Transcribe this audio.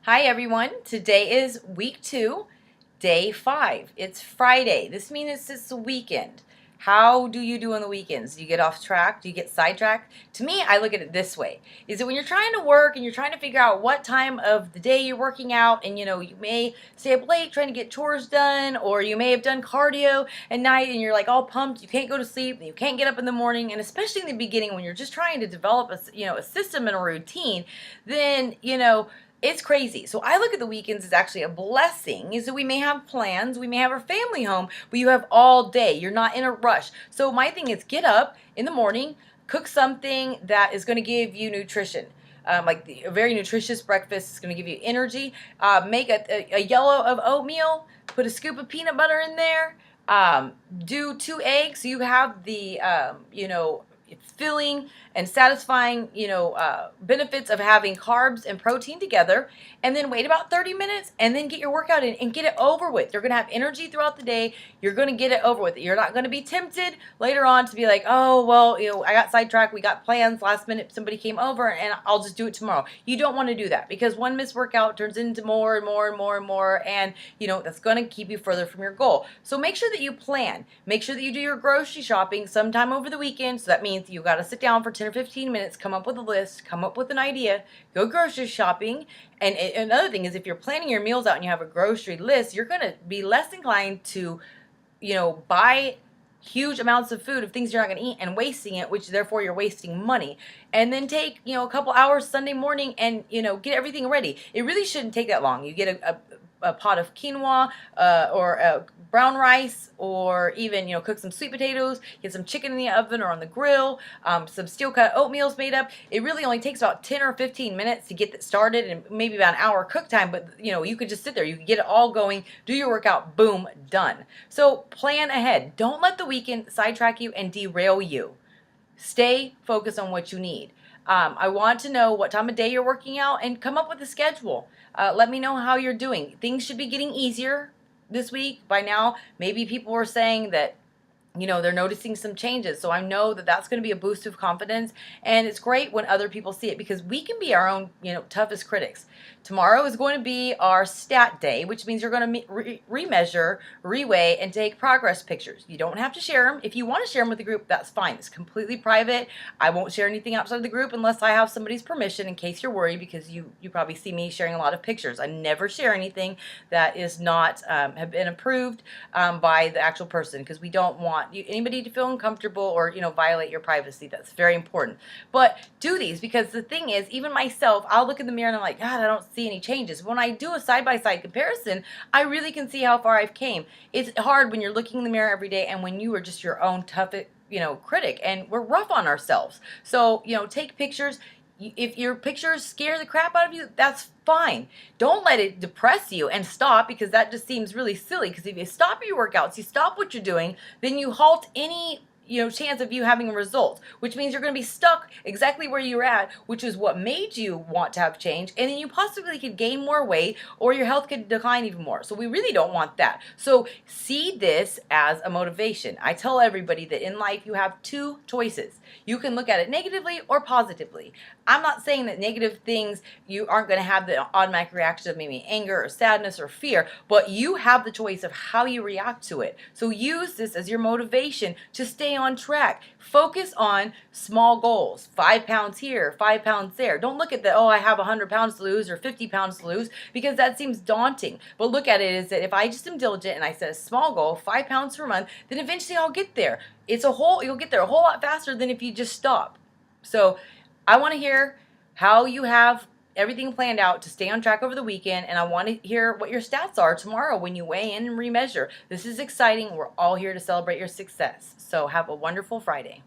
Hi everyone. Today is week 2, day 5. It's Friday. This means it's the weekend. How do you do on the weekends? Do you get off track? Do you get sidetracked? To me, I look at it this way. Is that when you're trying to work and you're trying to figure out what time of the day you're working out, and you may stay up late trying to get chores done, or you may have done cardio at night and you're like all pumped, you can't go to sleep, and you can't get up in the morning, and especially in the beginning when you're just trying to develop a system and a routine, then it's crazy. So I look at the weekends as actually a blessing, is that we may have plans, we may have our family home, but you have all day. You're not in a rush. So my thing is get up in the morning, cook something that is going to give you nutrition. A very nutritious breakfast is going to give you energy. Make a yellow of oatmeal, put a scoop of peanut butter in there, do 2 eggs so you have the, filling and satisfying, benefits of having carbs and protein together, and then wait about 30 minutes and then get your workout in and get it over with. You're going to have energy throughout the day. You're going to get it over with. You're not going to be tempted later on to be like, oh, well, I got sidetracked. We got plans last minute. Somebody came over and I'll just do it tomorrow. You don't want to do that because one missed workout turns into more and more and more and more. And, that's going to keep you further from your goal. So make sure that you plan. Make sure that you do your grocery shopping sometime over the weekend. So that means you got to sit down for 10 or 15 minutes, come up with a list, come up with an idea, go grocery shopping. And another thing is, if you're planning your meals out and you have a grocery list, you're going to be less inclined to, buy huge amounts of food of things you're not going to eat and wasting it, which therefore you're wasting money. And then take, a couple hours Sunday morning and, get everything ready. It really shouldn't take that long. You get a pot of quinoa or brown rice, or even cook some sweet potatoes, get some chicken in the oven or on the grill, some steel cut oatmeal's made up. It really only takes about 10 or 15 minutes to get that started, and maybe about an hour cook time, but you could just sit there, you could get it all going, do your workout, boom, done. So plan ahead. Don't let the weekend sidetrack you and derail you. Stay focused on what you need. I want to know what time of day you're working out and come up with a schedule. Let me know how you're doing. Things should be getting easier this week. By now, maybe people were saying that they're noticing some changes. So I know that that's going to be a boost of confidence. And it's great when other people see it, because we can be our own, toughest critics. Tomorrow is going to be our stat day, which means you're going to remeasure, reweigh, and take progress pictures. You don't have to share them. If you want to share them with the group, that's fine. It's completely private. I won't share anything outside of the group unless I have somebody's permission, in case you're worried, because you probably see me sharing a lot of pictures. I never share anything that is not have been approved by the actual person, because we don't want anybody to feel uncomfortable or violate your privacy. That's very important. But do these, because the thing is, even myself, I'll look in the mirror and I'm like, God, I don't see any changes. When I do a side-by-side comparison, I really can see how far I've came. It's hard when you're looking in the mirror every day and when you are just your own tough critic, and we're rough on ourselves. So take pictures. If your pictures scare the crap out of you, that's fine. Don't let it depress you and stop, because that just seems really silly. Because if you stop your workouts, you stop what you're doing, then you halt any chance of you having results, which means you're going to be stuck exactly where you're at, which is what made you want to have change, and then you possibly could gain more weight or your health could decline even more. So we really don't want that. So see this as a motivation. I tell everybody that in life you have 2 choices. You can look at it negatively or positively. I'm not saying that negative things, you aren't going to have the automatic reaction of maybe anger or sadness or fear, but you have the choice of how you react to it. So use this as your motivation to stay on track. Focus on small goals. 5 pounds here, 5 pounds there. Don't look at the, I have 100 pounds to lose or 50 pounds to lose, because that seems daunting. But look at it as that if I just am diligent and I set a small goal, 5 pounds per month, then eventually I'll get there. You'll get there a whole lot faster than if you just stop. So I want to hear how you have everything planned out to stay on track over the weekend, and I want to hear what your stats are tomorrow when you weigh in and remeasure. This is exciting. We're all here to celebrate your success. So have a wonderful Friday.